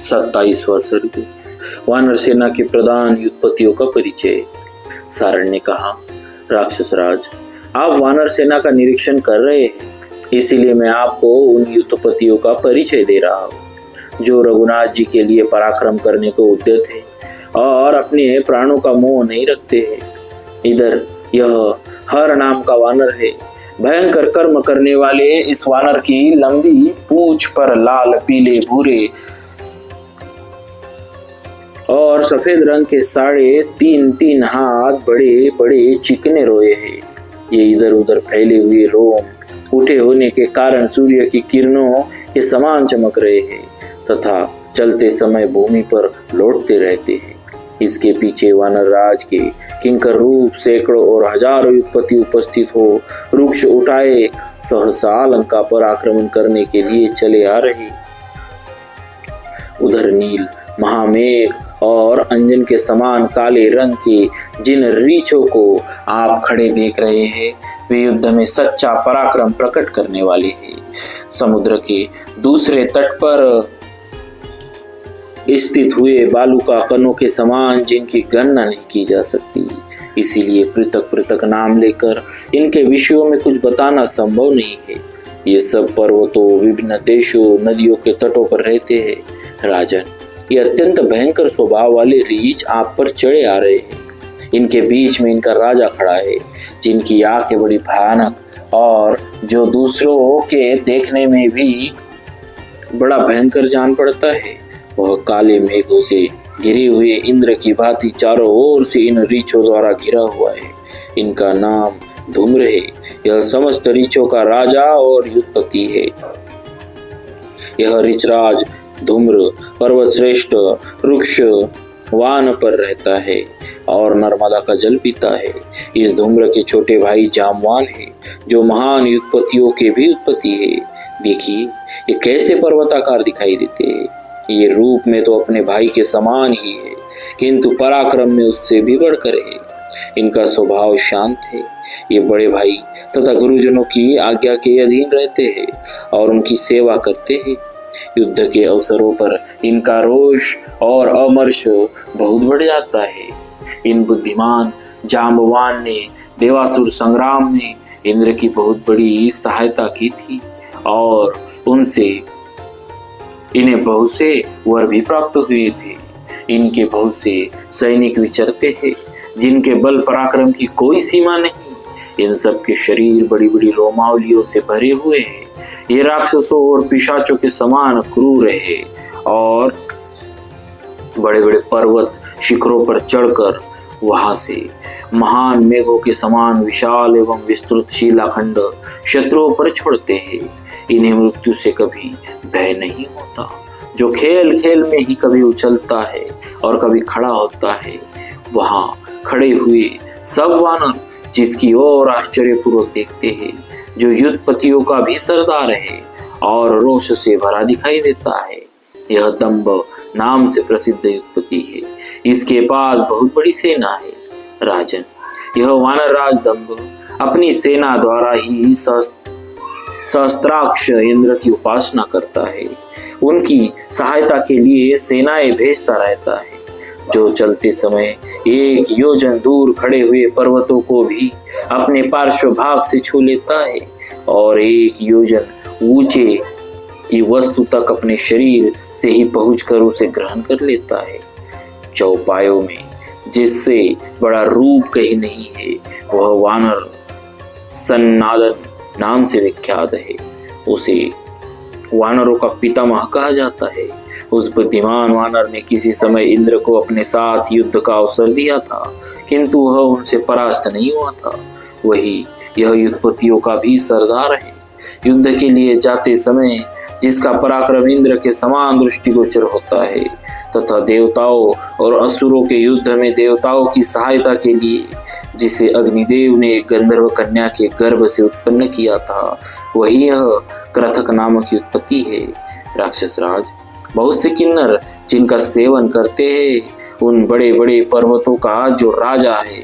27वां सर्ग। वानर सेना के प्रधान युद्धपतियों का परिचय। सारण ने कहा, राक्षस राज, आप वानर सेना का निरीक्षण कर रहे हैं, इसीलिए मैं आपको उन युद्धपतियों का परिचय दे रहा हूँ जो रघुनाथ जी के लिए पराक्रम करने को उद्यत है और अपने प्राणों का मोह नहीं रखते हैं। इधर यह हर नाम का वानर है। भयंकर कर्म करने वाले इस वानर की लंबी पूंछ पर लाल, पीले, भूरे और सफेद रंग के 3.5 हाथ बड़े बड़े चिकने रोए हैं। ये इधर उधर फैले हुए रोम उठे होने के कारण सूर्य की किरणों के समान चमक रहे हैं तथा चलते समय भूमि पर लौटते रहते हैं। इसके पीछे वानर राज के किंकर रूप सैकड़ों और हजारों युद्धपति उपस्थित हो वृक्ष उठाए सहसा लंका पर आक्रमण करने के लिए चले आ रहे। उधर नील, महामेघ और अंजन के समान काले रंग के जिन रीछों को आप खड़े देख रहे हैं, वे युद्ध में सच्चा पराक्रम प्रकट करने वाले हैं। समुद्र के दूसरे तट पर स्थित हुए बालुका कणों के समान जिनकी गणना नहीं की जा सकती, इसीलिए पृथक पृथक नाम लेकर इनके विषयों में कुछ बताना संभव नहीं है। ये सब पर्वतों, विभिन्न देशों, नदियों के तटों पर रहते हैं। राजन, ये अत्यंत भयंकर स्वभाव वाले रीछ आप पर चढ़े आ रहे हैं। इनके बीच में इनका राजा खड़ा है, जिनकी आंखें बड़ी भयानक और जो दूसरों के देखने में भी बड़ा भयंकर जान पड़ता है। वह काले मेघों से घिरे हुए इंद्र की भांति चारों ओर से इन रीछों द्वारा घिरा हुआ है। इनका नाम धूम्र है। यह समस्त रीछों का राजा और युद्धपति है। यह ऋचराज धूम्र पर्वत श्रेष्ठ वृक्ष वान पर रहता है और नर्मदा का जल पीता है। इस धूम्र के छोटे भाई जामवान है, जो महान युद्धपतियों के भी उत्पत्ति है। देखिए, ये कैसे पर्वताकार दिखाई देते हैं। ये रूप में तो अपने भाई के समान ही है, किंतु पराक्रम में उससे भी बढ़कर है। इनका स्वभाव शांत है। ये बड़े भाई तथा गुरुजनों की आज्ञा के अधीन रहते हैं और उनकी सेवा करते हैं। युद्ध के अवसरों पर इनका रोष और अमर्ष बहुत बढ़ जाता है। इन बुद्धिमान जांबवान ने देवासुर संग्राम में इंद्र की बहुत बड़ी सहायता की थी और उनसे इन्हें बहुत से वर भी प्राप्त हुए थे। इनके बहुत से सैनिक विचरते थे, जिनके बल पराक्रम की कोई सीमा नहीं। इन सब के शरीर बड़ी बड़ी रोमावलियों से भरे हुए हैं। ये राक्षसों और पिशाचों के समान क्रूर है और बड़े बड़े पर्वत शिखरों पर चढ़कर वहां से महान मेघों के समान विशाल एवं विस्तृत शिलाखंड शत्रुओं पर छोड़ते हैं। इन्हें मृत्यु से कभी भय नहीं होता, जो खेल खेल में ही कभी उछलता है और कभी खड़ा होता है। वहां खड़े हुए सब वानर जिसकी ओर आश्चर्यपूर्वक देखते हैं, जो युद्धपतियों का भी सरदार है और रोष से भरा दिखाई देता है। यह दंभ नाम से प्रसिद्ध युद्धपति है। इसके पास बहुत बड़ी सेना है। राजन, यह वानर राज दंभ अपनी सेना द्वारा ही सहस्त्राक्ष इंद्र की उपासना करता है। उनकी सहायता के लिए सेनाएं भेजता रहता है, जो चलते समय 1 योजन दूर खड़े हुए पर्वतों को भी अपने पार्श्व भाग से छू लेता है और 1 योजन ऊंचे की वस्तु तक अपने शरीर से ही पहुंचकर उसे ग्रहण कर लेता है। चौपायों में जिससे बड़ा रूप कहीं नहीं है, वह वानर सन्नादन नाम से विख्यात है। उसे वानरों का पितामह कहा जाता है। उस बुद्धिमान वानर ने किसी समय इंद्र को अपने साथ युद्ध का अवसर दिया था, किंतु वह उनसे परास्त नहीं हुआ था। वही यह युद्धपतियों का भी सरदार है। युद्ध के लिए जाते समय जिसका पराक्रम इंद्र के समान दृष्टिगोचर होता है तथा देवताओं और असुरों के युद्ध में देवताओं की सहायता के लिए जिसे अग्निदेव ने गंधर्व कन्या के गर्भ से उत्पन्न किया था, वही यह कृथक नामक युद्धपति है। राक्षस राज, बहुत से किन्नर जिनका सेवन करते हैं, उन बड़े बड़े पर्वतों का जो राजा है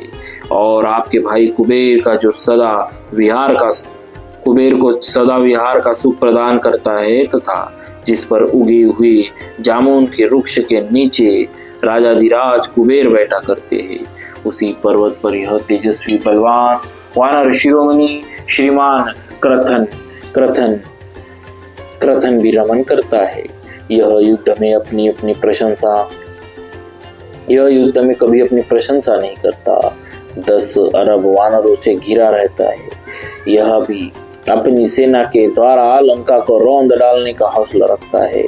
और आपके भाई कुबेर का जो सदा विहार का कुबेर को सदा विहार का सुख प्रदान करता है तथा जिस पर उगे हुए जामुन के वृक्ष के नीचे राजाधिराज कुबेर बैठा करते हैं, उसी पर्वत पर यह तेजस्वी बलवान वानर शिरोमणि श्रीमान क्रथन भी रमन करता है। यह युद्ध में कभी अपनी प्रशंसा नहीं करता। 10 अरब वानरों से घिरा रहता है। यह भी अपनी सेना के द्वारा लंका को रौंद डालने का हौसला रखता है,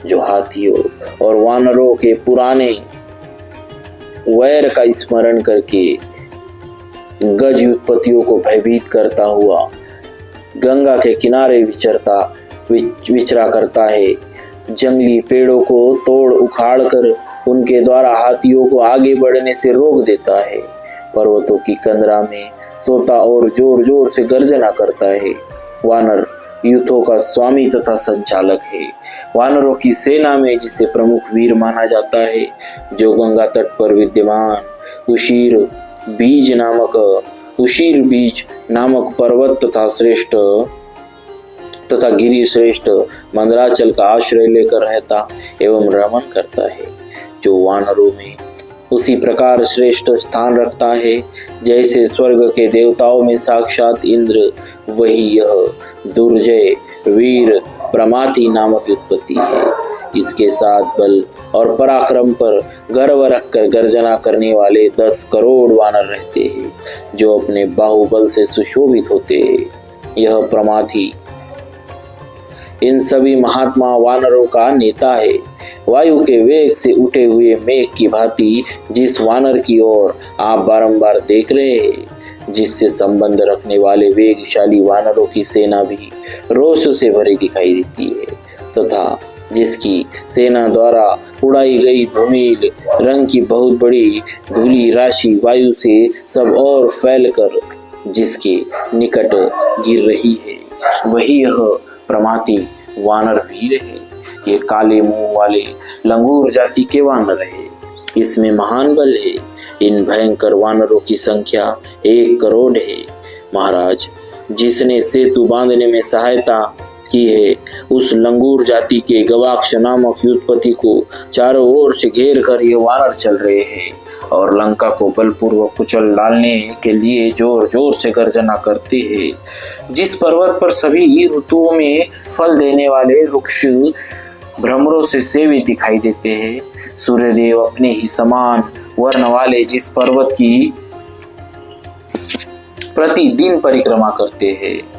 जो हाथियों और वानरों के पुराने वैर का स्मरण करके गज उत्पत्तियों को भयभीत करता हुआ गंगा के किनारे विचरा करता है। जंगली पेड़ों को तोड़ उखाड़ कर उनके द्वारा हाथियों को आगे बढ़ने से रोक देता है। पर्वतों की कंदरा में सोता और जोर जोर से गर्जना करता है। वानर युद्धों का स्वामी तथा संचालक है। वानरों की सेना में जिसे प्रमुख वीर माना जाता है, जो गंगा तट पर विद्यमान उशीर बीज नामक पर्वत तथा गिरि श्रेष्ठ मंदराचल का आश्रय लेकर रहता एवं रमन करता है, जो वानरों में उसी प्रकार श्रेष्ठ स्थान रखता है जैसे स्वर्ग के देवताओं में साक्षात इंद्र, वही यह दुर्जय वीर प्रमाथि नामक उत्पत्ति है। इसके साथ बल और पराक्रम पर गर्व रखकर गर्जना करने वाले 10 करोड़ वानर रहते हैं, जो अपने बाहुबल से सुशोभित होते हैं। यह प्रमाथि इन सभी महात्मा वानरों का नेता है। वायु के वेग से उठे हुए मेघ की भांति जिस वानर की ओर आप बारंबार देख रहे हैं, जिससे संबंध रखने वाले वेगशाली वानरों की सेना भी रोष से भरी दिखाई देती है तथा जिसकी सेना द्वारा उड़ाई गई धूमिल रंग की बहुत बड़ी धूली राशि वायु से सब और फैलकर जिसके निकट गिर रही है, वही यह प्रमाथि वानर वीर है। ये काले मुंह वाले लंगूर जाति के वानर है। इसमें महान बल है। इन भयंकर वानरों की संख्या 1 करोड़ है। महाराज, जिसने सेतु बांधने में सहायता की है, उस लंगूर जाति के गवाक्ष नामक युद्धपति को चारों ओर से घेर कर ये वानर चल रहे हैं और लंका को बलपूर्वक कुचल डालने के लिए जोर जोर से गर्जना करते हैं। जिस पर्वत पर सभी ऋतुओं में फल देने वाले वृक्ष भ्रमरों से सेवित दिखाई देते हैं, सूर्यदेव अपने ही समान वर्ण वाले जिस पर्वत की प्रतिदिन परिक्रमा करते हैं,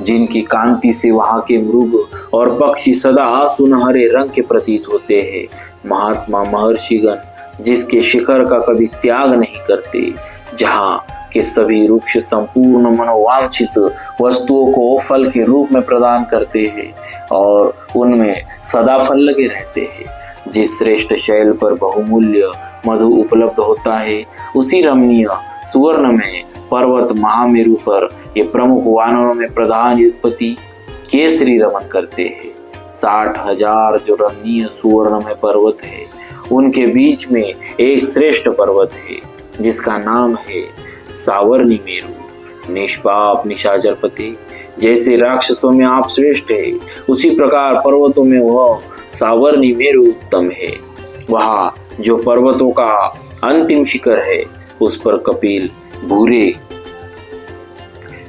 जिनकी कांति से वहां के मृग और पक्षी सदा सुनहरे रंग के प्रतीत होते हैं, महात्मा महर्षिगण जिसके शिखर का कभी त्याग नहीं करते, जहाँ के सभी वृक्ष संपूर्ण मनोवांछित वस्तुओं को फल के रूप में प्रदान करते हैं और उनमें सदा फल लगे रहते हैं। जिस श्रेष्ठ शैल पर बहुमूल्य मधु उपलब्ध होता है, उसी रमणीय सुवर्ण में पर्वत महामेरु पर ये प्रमुख वानरों में प्रधान युद्धपति केसरी रमन करते हैं। 60,000 जो रमणीय सुवर्ण में पर्वत है, उनके बीच में एक श्रेष्ठ पर्वत है जिसका नाम है सावर्णी मेरु। निष्पाप निशाचरपति, जैसे राक्षसों में आप श्रेष्ठ है, उसी प्रकार पर्वतों में वह सावर्णी मेरु उत्तम है। वहाँ जो पर्वतों का अंतिम शिखर है, उस पर कपिल भूरे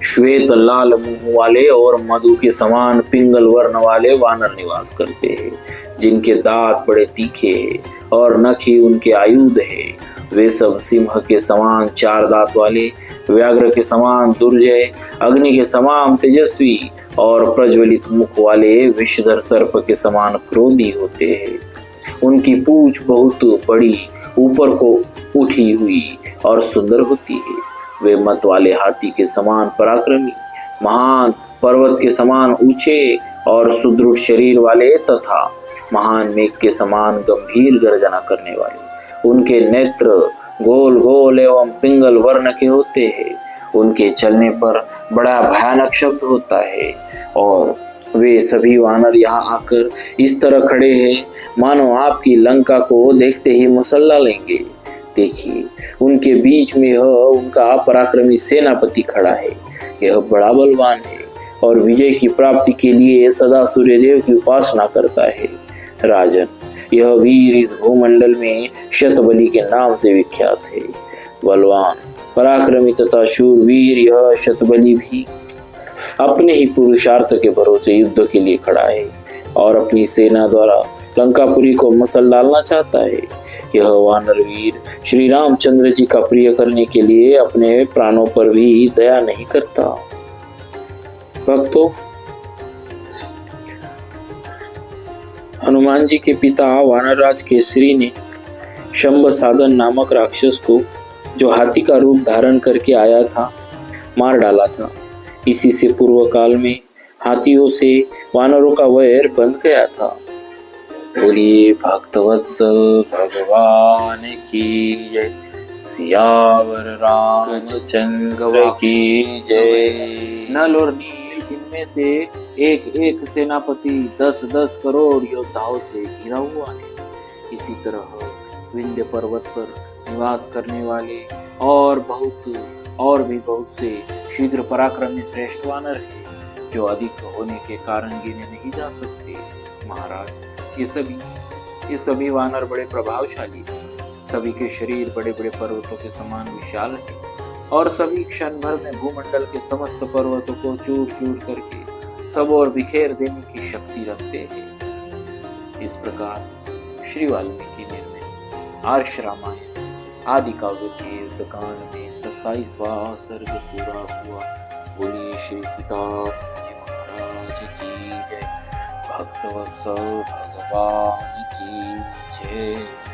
श्वेत लाल मुंह वाले और मधु के समान पिंगल वर्ण वाले वानर निवास करते हैं, जिनके दांत बड़े तीखे हैं और नख ही उनके आयुध है। वे सब सिंह के समान 4 दांत वाले, व्याघ्र के समान दुर्जय, अग्नि के समान तेजस्वी और प्रज्वलित मुख वाले विषधर सर्प के समान क्रोधी होते हैं। उनकी पूंछ बहुत बड़ी, ऊपर को उठी हुई और सुंदर होती है। वे मत वाले हाथी के समान पराक्रमी, महान पर्वत के समान ऊंचे और सुदृढ़ शरीर वाले तथा महान मेघ के समान गंभीर गर्जना करने वाले। उनके नेत्र गोल गोल एवं पिंगल वर्ण के होते हैं। उनके चलने पर बड़ा भयानक शब्द होता है और वे सभी वानर यहाँ आकर इस तरह खड़े हैं मानो आपकी लंका को देखते ही मुसल्ला लेंगे। देखिए, उनके बीच में यह उनका अपराक्रमी सेनापति खड़ा है। यह बड़ा बलवान है और विजय की प्राप्ति के लिए सदा सूर्यदेव की उपासना करता है। राजन, यह वीर इस भूमंडल में शतबली के नाम से विख्यात है। बलवान, पराक्रमी तथा शूरवीर यह शतबली भी अपने ही पुरुषार्थ के भरोसे युद्ध के लिए खड़ा है और अपनी सेना द्वारा लंकापुरी को मसल डालना चाहता है। यह वानर वीर श्री रामचंद्र जी का प्रिय करने के लिए अपने प्राणों पर भी दया नहीं करता। भक्तों, हनुमान जी के पिता वानरराज केसरी ने शंभ साधन नामक राक्षस को, जो हाथी का रूप धारण करके आया था, मार डाला था। इसी से पूर्व काल में हाथियों से वानरों का वैर बंध गया था। बोलिए भक्तवत्सल भगवान की जय, सियावर रामचंद्र की जय। नल और नील, इनमें से एक एक सेनापति 10-10 करोड़ योद्धाओं से घिरा हुआ है। इसी तरह विंध्य पर्वत पर निवास करने वाले और भी बहुत से शीघ्र पराक्रमी श्रेष्ठ वानर हैं, जो अधिक होने के कारण गिने नहीं जा सकते। महाराज, ये सभी वानर बड़े प्रभावशाली हैं। सभी के शरीर बड़े बड़े पर्वतों के समान विशाल है और सभी क्षण भर में भूमंडल के समस्त पर्वतों को चूर चूर करके सब और बिखेर देने की शक्ति रखते हैं। इस प्रकार श्री वाल्मीकि निर्मित आर्ष रामायण आदि काव्य के युद्धकांड में 27वां सर्ग पूरा हुआ। बोलिए श्री सीताराम जी महाराज की जय। भक्तवत्सल भगवान की जय।